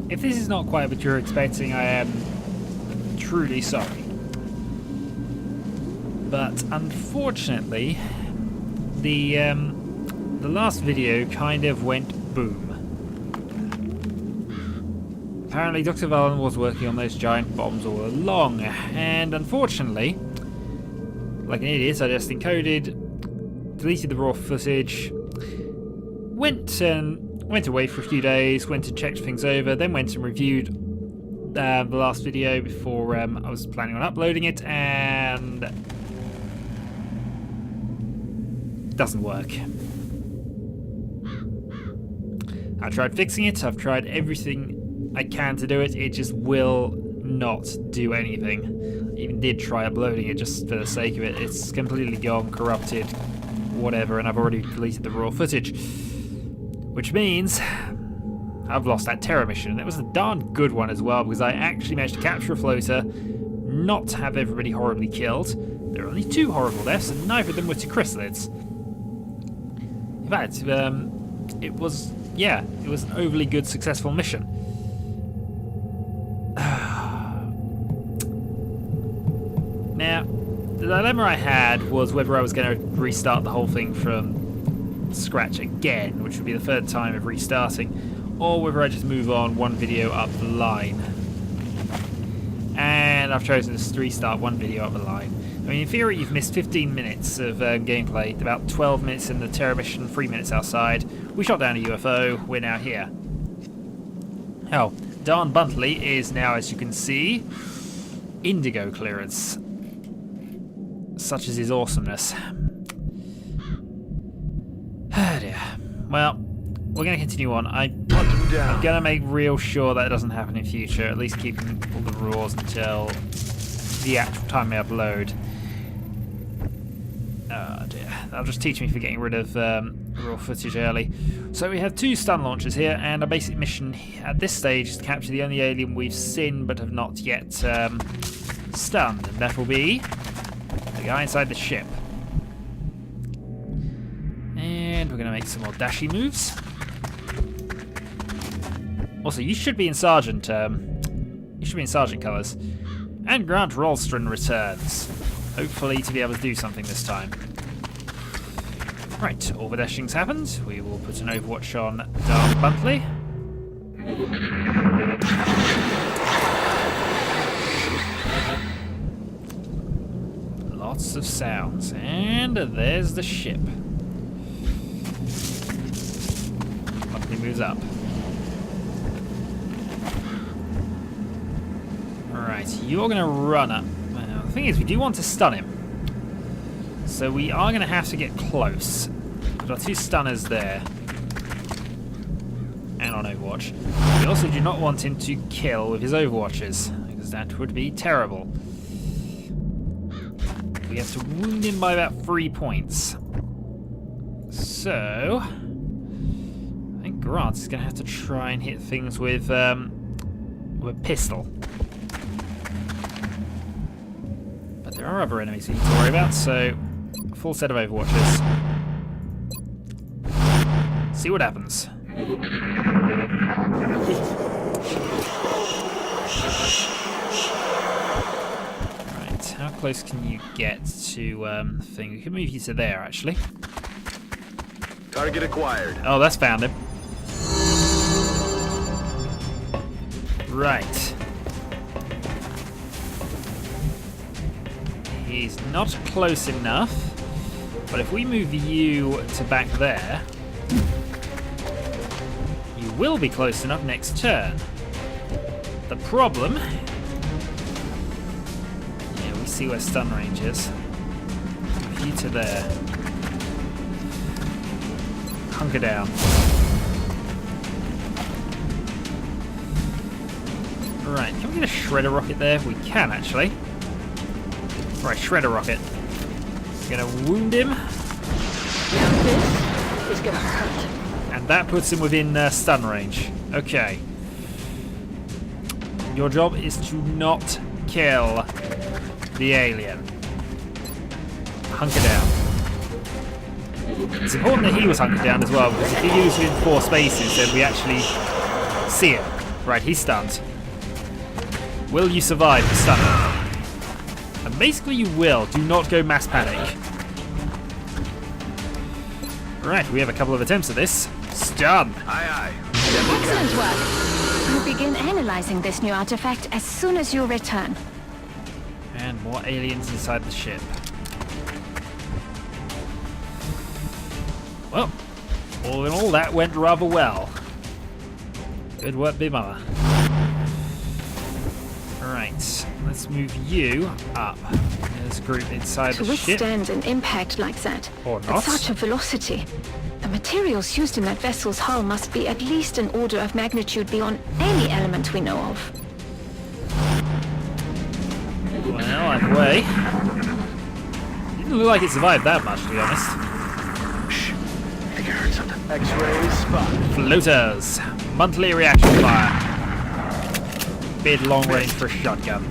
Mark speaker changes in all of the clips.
Speaker 1: If this is not quite what you're expecting, I am truly sorry. But unfortunately, the last video kind of went boom. Apparently Dr. Valen was working on those giant bombs all along, and unfortunately, like an idiot, I just encoded, deleted the raw footage, went away for a few days, went and checked things over, then went and reviewed the last video before I was planning on uploading it, and it doesn't work. I tried fixing it, I've tried everything I can to do it, it just will not do anything. I even did try uploading it just for the sake of it. It's completely gone, corrupted, whatever, and I've already deleted the raw footage. Which means I've lost that terror mission. And it was a darn good one as well, because I actually managed to capture a floater, not have everybody horribly killed. There were only 2 horrible deaths, and neither of them were to chrysalids. In fact, it was an overly good, successful mission. Now, the dilemma I had was whether I was going to restart the whole thing from scratch again, which would be the 3rd time of restarting, or whether I just move on one video up the line. And I've chosen to restart one video up the line. I mean, in theory, you've missed 15 minutes of gameplay, about 12 minutes in the terror mission, 3 minutes outside. We shot down a UFO, we're now here. Oh, Darn Buntley is now, as you can see, indigo clearance. Such is his awesomeness. Oh dear. Well, we're going to continue on. I'm going to make real sure that doesn't happen in future, at least keeping all the rules until the actual time I upload. Oh dear. That'll just teach me for getting rid of raw footage early. So we have 2 stun launchers here, and our basic mission at this stage is to capture the only alien we've seen but have not yet stunned, and that will be the guy inside the ship. And we're going to make some more dashy moves. Also, you should be in Sergeant. You should be in Sergeant colours. And Grant Ralston returns, hopefully to be able to do something this time. Right, all the dashing's happened. We will put an overwatch on Dark Buntley. Lots of sounds, and there's the ship. Buntley moves up. Alright, you're going to run up. Well, the thing is, we do want to stun him. So we are going to have to get close. There are 2 stunners there. And on Overwatch. We also do not want him to kill with his Overwatches, because that would be terrible. We have to wound him by about 3 points. So I think Grant is going to have to try and hit things with a pistol. But there are other enemies we need to worry about, so a full set of Overwatches. See what happens. Right, how close can you get to the thing? We can move you to there, actually.
Speaker 2: Target acquired.
Speaker 1: Oh, that's found him. Right. He's not close enough, but if we move you to back there, you will be close enough next turn. The problem... Yeah, we see where stun range is. Move you to there. Hunker down. Right, can we get a shredder rocket there? We can, actually. Right, shredder rocket. Gonna wound him.
Speaker 3: Now this is gonna hurt.
Speaker 1: And that puts him within stun range. Okay. Your job is to not kill the alien. Hunker down. It's important that he was hunkered down as well, because if he moves within 4 spaces, then we actually see him. Right, he's stunned. Will you survive the stun? And basically you will. Do not go mass panic. Right, we have a couple of attempts at this. Stun!
Speaker 2: Aye, aye.
Speaker 3: Excellent work. We'll begin analyzing this new artifact as soon as you return.
Speaker 1: And more aliens inside the ship. Well, all in all, that went rather well. Good work, Big Mama. Alright, let's move you up. There's a group inside
Speaker 3: To
Speaker 1: the ship.
Speaker 3: withstand an impact like that,
Speaker 1: Or
Speaker 3: at
Speaker 1: not.
Speaker 3: such a velocity, the materials used in that vessel's hull must be at least an order of magnitude beyond any element we know of.
Speaker 1: Well, either way. Didn't look like it survived that much, to be honest.
Speaker 2: Shh. I think I heard something. X-rays spot.
Speaker 1: Floaters. Monthly reaction fire. Bid long range for a shotgun.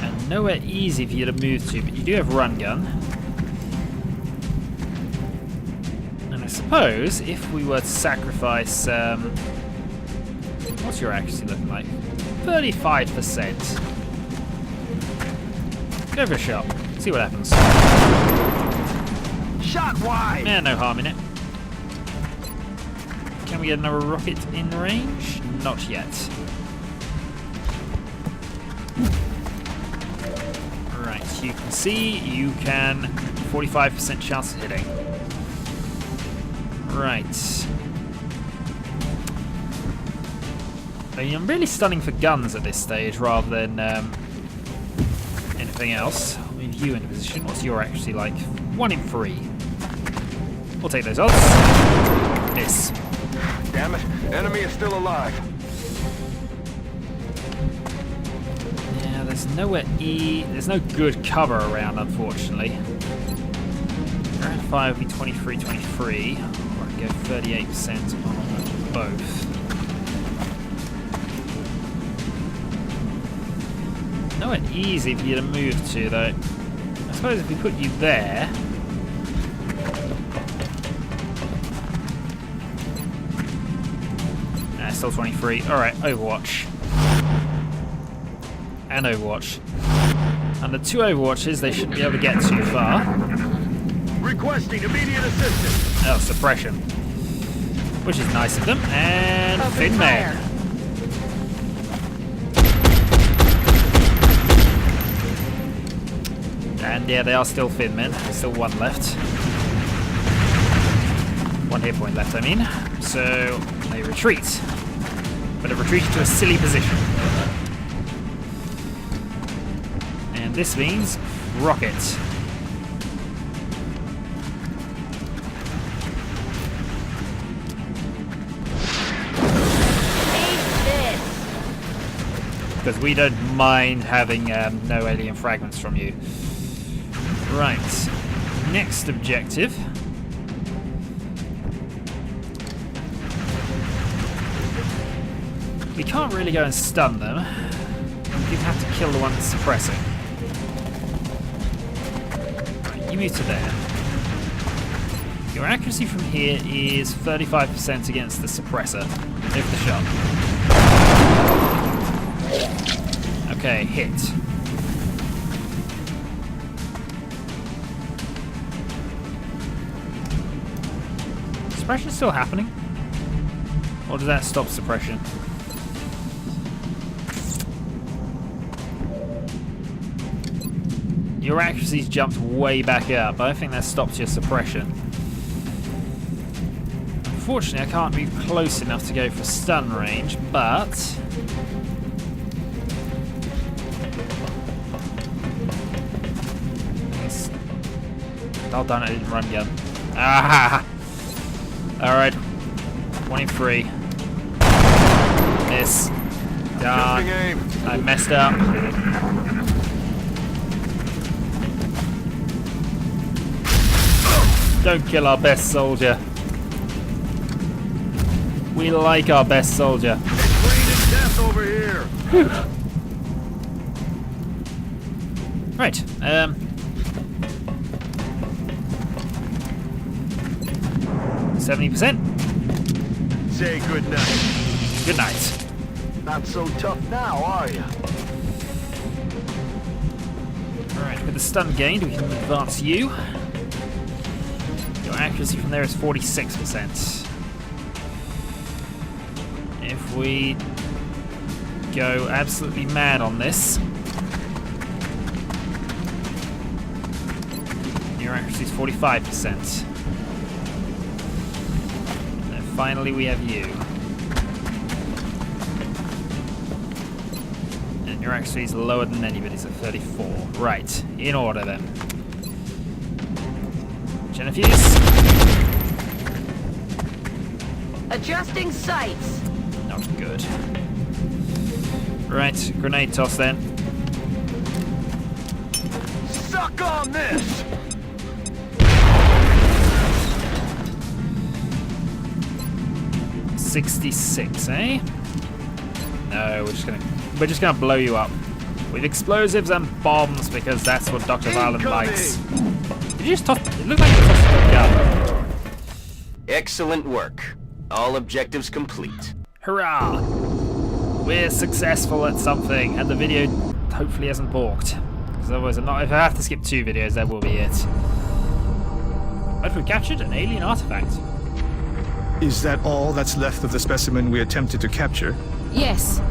Speaker 1: And nowhere easy for you to move to, but you do have run gun. And I suppose if we were to sacrifice, what's your accuracy looking like? 35%. Go for a shot. See what happens.
Speaker 2: Shot wide.
Speaker 1: Yeah, no harm in it. Can we get another rocket in range? Not yet. Right, you can see you can 45% chance of hitting. Right. I mean, I'm really stunning for guns at this stage rather than anything else. I'll move you into position. What's your accuracy like? 1 in 3. We'll take those odds. Miss.
Speaker 2: Damn it. Enemy is still alive.
Speaker 1: Yeah, there's nowhere there's no good cover around, unfortunately. Round 5 will be 23, 23. Or I can go 38% on both. Nowhere easy for you to move to, though. I suppose if we put you there. Nah, still 23. Alright, Overwatch. And Overwatch. And the 2 Overwatches, they shouldn't be able to get too far.
Speaker 2: Requesting immediate assistance.
Speaker 1: Oh, suppression. Which is nice of them. And Finman. And yeah, they are still Finmen. There's still 1 left. 1 hit point left, I mean. So they retreat. But they've retreated to a silly position. And this means rocket. Because we don't mind having no alien fragments from you. Right. Next objective. We can't really go and stun them. We have to kill the one that's suppressing. Right, you move to there. Your accuracy from here is 35% against the suppressor. Take the shot. Okay, hit. Suppression still happening? Or does that stop suppression? Your accuracy's jumped way back up. I don't think that stops your suppression. Unfortunately, I can't move close enough to go for stun range, but... Well done, I didn't run gun. Ah! Alright. 1 in 3. Miss. Darn. I messed up. Don't kill our best soldier. We like our best soldier.
Speaker 2: It's raining death over here.
Speaker 1: Right. 70%.
Speaker 2: Say good night.
Speaker 1: Good night.
Speaker 2: Not so tough now, are you?
Speaker 1: Alright, with the stun gained, we can advance you. Your accuracy from there is 46%. If we go absolutely mad on this, your accuracy is 45%. And finally we have you. And your accuracy is lower than anybody's at 34. Right, in order then. Genevieve.
Speaker 3: Adjusting sights.
Speaker 1: Not good. Right, grenade toss then.
Speaker 2: Suck on this!
Speaker 1: $66, eh? No, we're just gonna blow you up with explosives and bombs because that's what Dr. Valen likes. Did you just toss? It looked like you tossed a gun.
Speaker 4: Excellent work. All objectives complete.
Speaker 1: Hurrah! We're successful at something, and the video hopefully hasn't balked. Because otherwise, if I have to skip 2 videos, that will be it. But we captured an alien artifact.
Speaker 5: Is that all that's left of the specimen we attempted to capture?
Speaker 6: Yes.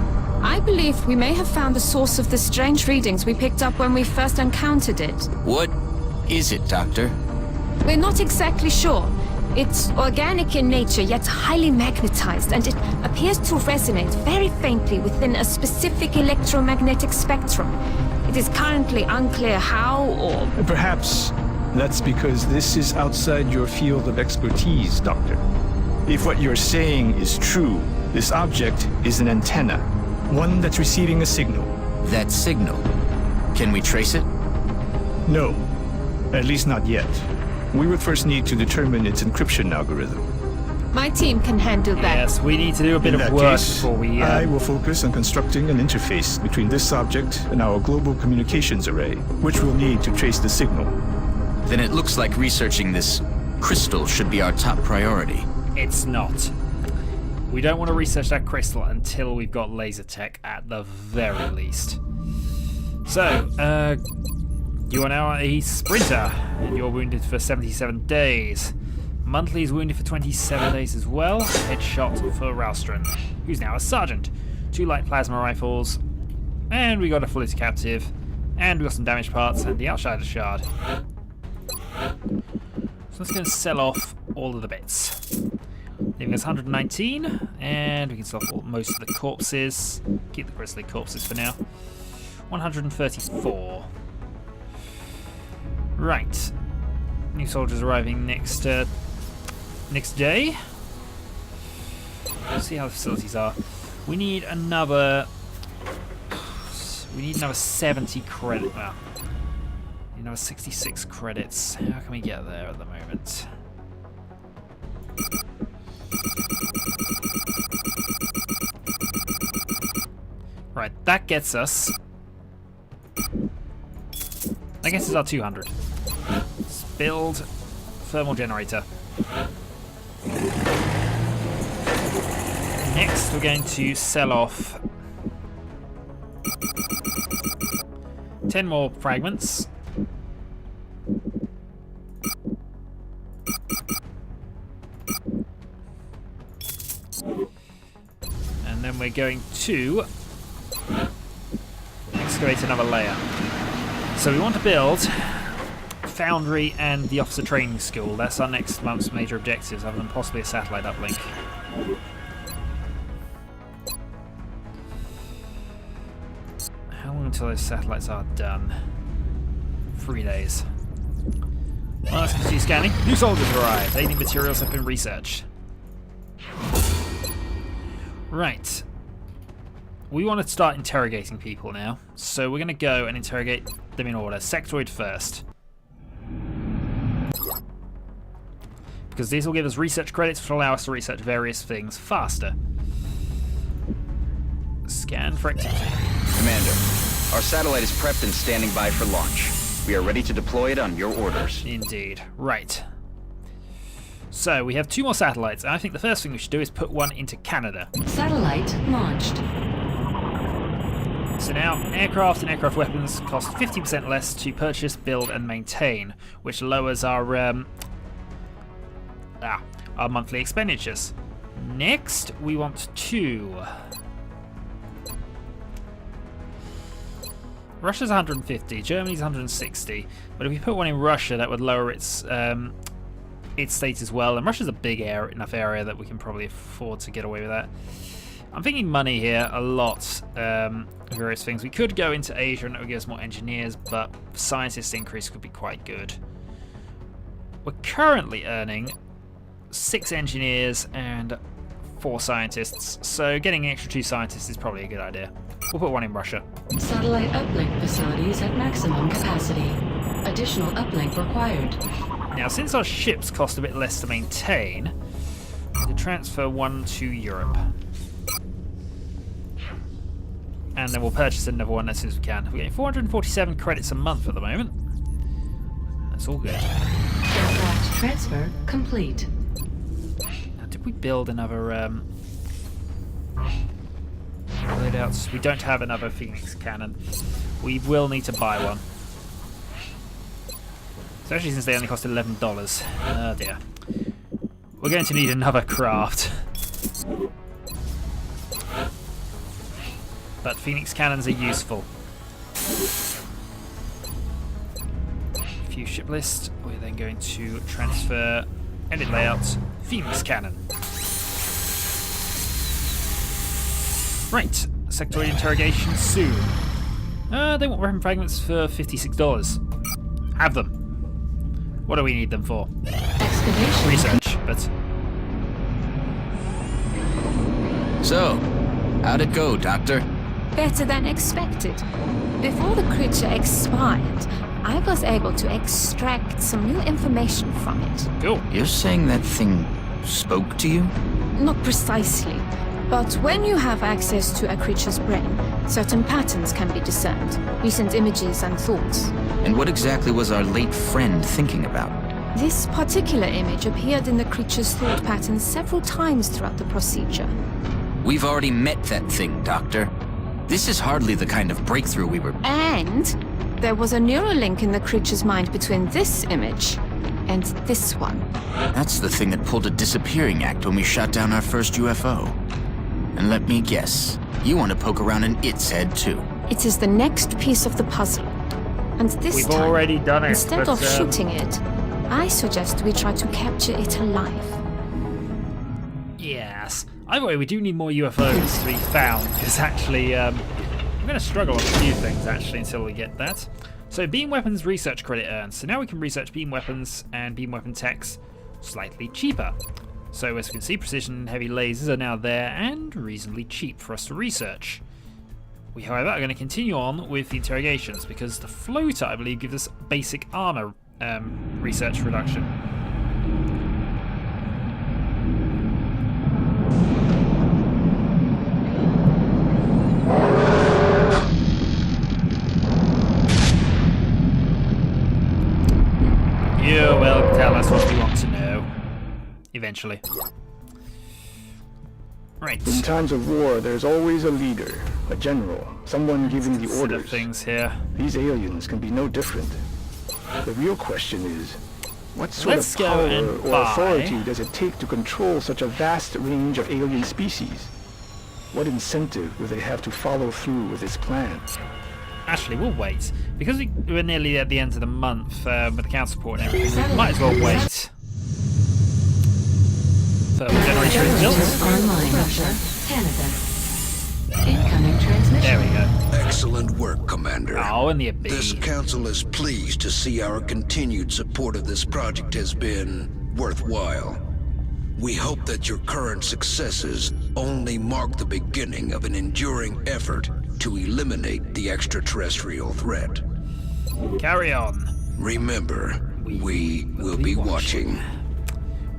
Speaker 6: I believe we may have found the source of the strange readings we picked up when we first encountered it.
Speaker 4: What is it, Doctor?
Speaker 6: We're not exactly sure. It's organic in nature, yet highly magnetized, and it appears to resonate very faintly within a specific electromagnetic spectrum. It is currently unclear how or...
Speaker 5: Perhaps that's because this is outside your field of expertise, Doctor. If what you're saying is true, this object is an antenna, one that's receiving a signal.
Speaker 4: That signal. Can we trace it?
Speaker 5: No, at least not yet. We would first need to determine its encryption algorithm.
Speaker 6: My team can handle that.
Speaker 1: Yes, we need to do a bit
Speaker 5: In
Speaker 1: of
Speaker 5: that
Speaker 1: work
Speaker 5: case,
Speaker 1: before we...
Speaker 5: I will focus on constructing an interface between this object and our global communications array, which we'll need to trace the signal.
Speaker 4: Then it looks like researching this crystal should be our top priority.
Speaker 1: It's not. We don't want to research that crystal until we've got laser tech at the very least. So, you are now a sprinter, and you're wounded for 77 days. Monthly is wounded for 27 days as well. Headshot for Ralstrom, who's now a sergeant. 2 light plasma rifles, and we got a fully captive, and we got some damaged parts, and the outsider shard. So let's go and sell off all of the bits. Leaving us 119, and we can sell off most of the corpses. Keep the grisly corpses for now. 134. Right. New soldiers arriving next day. We'll see how the facilities are. We need another 70 credit. Well, we need another 66 credits. How can we get there at the moment? Right, that gets us. I guess it's our 200. Let's build thermal generator. Next, we're going to sell off 10 more fragments. And then we're going to excavate another layer. So we want to build Foundry and the Officer Training School. That's our next month's major objectives, other than possibly a satellite uplink. How long until those satellites are done? 3 days. Well, let's continue scanning. New soldiers arrived. Alien materials have been researched. Right. We want to start interrogating people now, so we're going to go and interrogate them in order. Sectoid first. Because these will give us research credits, which will allow us to research various things faster. Scan for activity.
Speaker 4: Commander,
Speaker 2: Our satellite is prepped and standing by for launch. We are ready to deploy it on your orders.
Speaker 1: Indeed. Right. So, we have 2 more satellites, and I think the first thing we should do is put one into Canada.
Speaker 7: Satellite launched.
Speaker 1: So now, aircraft and aircraft weapons cost 50% less to purchase, build, and maintain, which lowers our monthly expenditures. Next, we want 2. Russia's 150, Germany's 160, but if we put one in Russia, that would lower its state as well. And Russia's a big enough area that we can probably afford to get away with that. I'm thinking money here a lot. Various things. We could go into Asia and that would give us more engineers, but scientists increase could be quite good. We're currently earning 6 engineers and 4 scientists, so getting an extra 2 scientists is probably a good idea. We'll put one in Russia.
Speaker 7: Satellite uplink facilities at maximum capacity. Additional uplink required.
Speaker 1: Now, since our ships cost a bit less to maintain, we can transfer one to Europe. And then we'll purchase another one as soon as we can. We're getting 447 credits a month at the moment. That's all good.
Speaker 7: Aircraft transfer complete.
Speaker 1: Now, did we build another loadouts? We don't have another Phoenix cannon. We will need to buy one. Especially since they only cost $11. Oh dear. We're going to need another craft. But Phoenix cannons are useful. View ship list. We're then going to transfer edit layout Phoenix cannon. Right, sectoid interrogation soon. They want weapon fragments for $56. Have them. What do we need them for?
Speaker 7: Excavation.
Speaker 1: Research, but...
Speaker 4: So, how'd it go, Doctor?
Speaker 6: Better than expected. Before the creature expired, I was able to extract some new information from it.
Speaker 1: Cool.
Speaker 4: You're saying that thing spoke to you?
Speaker 6: Not precisely, but when you have access to a creature's brain, certain patterns can be discerned, recent images and thoughts.
Speaker 4: And what exactly was our late friend thinking about?
Speaker 6: This particular image appeared in the creature's thought patterns several times throughout the procedure.
Speaker 4: We've already met that thing, Doctor. This is hardly the kind of breakthrough we were...
Speaker 6: And there was a neural link in the creature's mind between this image and this one.
Speaker 4: That's the thing that pulled a disappearing act when we shot down our first UFO. And let me guess, you want to poke around in its head too.
Speaker 6: It is the next piece of the puzzle. And this
Speaker 1: We've
Speaker 6: time,
Speaker 1: already done it.
Speaker 6: instead
Speaker 1: but,
Speaker 6: of shooting it, I suggest we try to capture it alive.
Speaker 1: Yes. Either way, we do need more UFOs to be found, because actually, I'm going to struggle on a few things, actually, until we get that. So, beam weapons research credit earned. So now we can research beam weapons and beam weapon techs slightly cheaper. So, as we can see, precision and heavy lasers are now there and reasonably cheap for us to research. We, however, are going to continue on with the interrogations, because the floater, I believe, gives us basic armor research reduction. You will tell us what we want to know. Eventually. Right.
Speaker 5: In times of war, there's always a leader, a general, someone giving the
Speaker 1: Set of
Speaker 5: orders.
Speaker 1: things here.
Speaker 5: These aliens can be no different. The real question is, what sort
Speaker 1: Let's
Speaker 5: of
Speaker 1: go
Speaker 5: power
Speaker 1: and
Speaker 5: or
Speaker 1: buy.
Speaker 5: authority does it take to control such a vast range of alien species? What incentive do they have to follow through with this plan?
Speaker 1: Actually, we'll wait. Because we're nearly at the end of the month with the council report and everything, we might as well wait. Thermal generator is built.
Speaker 7: Online. Russia, Canada. Incoming transmission.
Speaker 1: There we go.
Speaker 8: Excellent work, Commander.
Speaker 1: Oh, and the bee.
Speaker 8: This council is pleased to see our continued support of this project has been worthwhile. We hope that your current successes only mark the beginning of an enduring effort to eliminate the extraterrestrial threat.
Speaker 1: Carry on.
Speaker 8: Remember, we will be watching.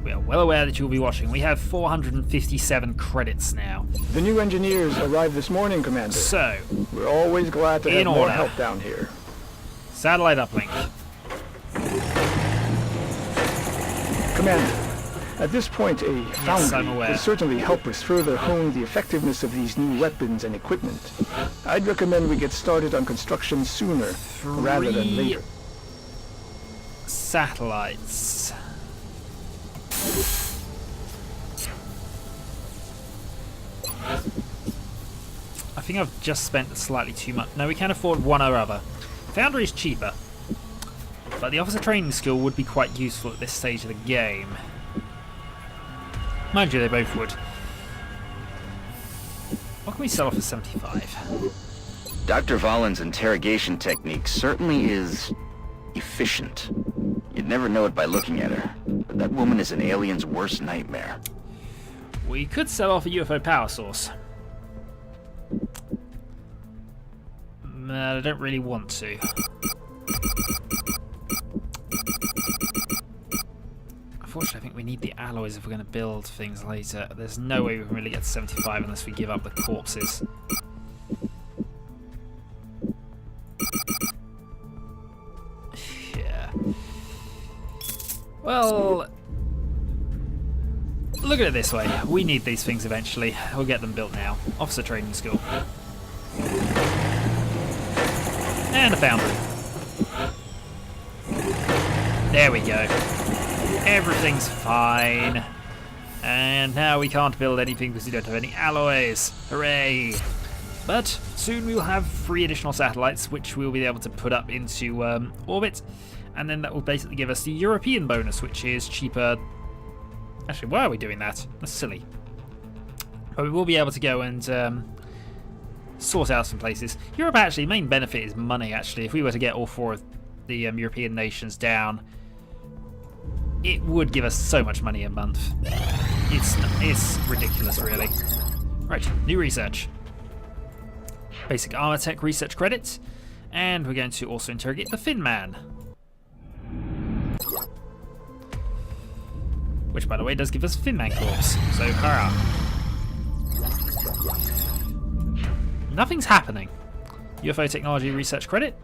Speaker 1: We are well aware that you'll be watching. We have 457 credits now.
Speaker 5: The new engineers arrived this morning, Commander.
Speaker 1: So,
Speaker 5: We're always glad to have
Speaker 1: in
Speaker 5: more
Speaker 1: order.
Speaker 5: help down here.
Speaker 1: Satellite uplink.
Speaker 5: Commander, at this point, a
Speaker 1: I'm
Speaker 5: foundry
Speaker 1: aware.
Speaker 5: will certainly help us further hone the effectiveness of these new weapons and equipment. I'd recommend we get started on construction sooner rather than
Speaker 1: 3
Speaker 5: later.
Speaker 1: satellites. I think I've just spent slightly too much. No, we can afford one or other. Foundry is cheaper, but the officer training school would be quite useful at this stage of the game. Mind you, they both would. What can we sell off for 75?
Speaker 2: Dr. Valen's interrogation technique certainly is efficient. You'd never know it by looking at her, but that woman is an alien's worst nightmare.
Speaker 1: We could sell off a UFO power source. I don't really want to. Unfortunately, I think we need the alloys if we're going to build things later. There's no way we can really get to 75 unless we give up the corpses. Yeah. Well, look at it this way. We need these things eventually. We'll get them built now. Officer training school. And a foundry. There we go. Everything's fine. And now we can't build anything because we don't have any alloys. Hooray! But soon we'll have 3 additional satellites which we'll be able to put up into orbit. And then that will basically give us the European bonus, which is cheaper. Actually, why are we doing that? That's silly. But we will be able to go and sort out some places. Europe, actually, the main benefit is money, actually. If we were to get all 4 of the European nations down, it would give us so much money a month. It's ridiculous, really. Right, new research. Basic armor tech research credit. And we're going to also interrogate the Fin Man. Which, by the way, does give us Fin Man corpse. So, hurrah. Nothing's happening. UFO technology research credit.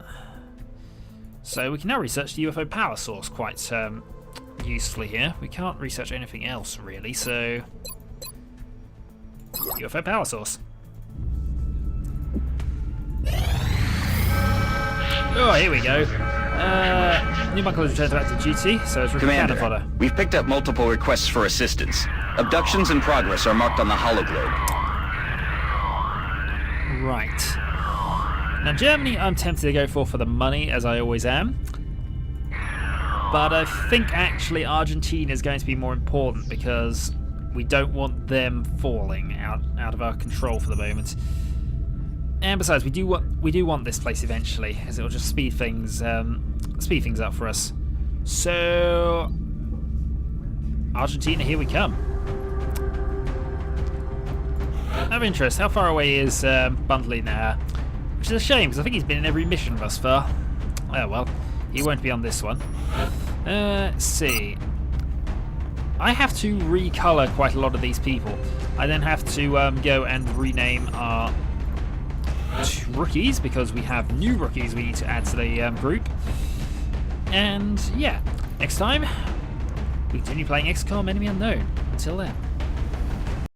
Speaker 1: So we can now research the UFO power source quite usefully here. We can't research anything else really, so UFO power source. Oh, here we go. New bunker has returned to active duty, so it's
Speaker 2: Commander,
Speaker 1: cannon fodder.
Speaker 2: we've picked up multiple requests for assistance. Abductions in progress are marked on the hologlobe.
Speaker 1: Right. Now, Germany, I'm tempted to go for the money, as I always am. But I think actually Argentina is going to be more important because we don't want them falling out of our control for the moment. And besides, we do want this place eventually, as it will just speed things up for us. So, Argentina, here we come. Out of interest, how far away is Bundley now? Which is a shame, because I think he's been in every mission thus far. Oh well, he won't be on this one. Let's see. I have to recolor quite a lot of these people. I then have to go and rename our rookies, because we have new rookies we need to add to the group. And yeah, next time, we continue playing XCOM Enemy Unknown. Until then.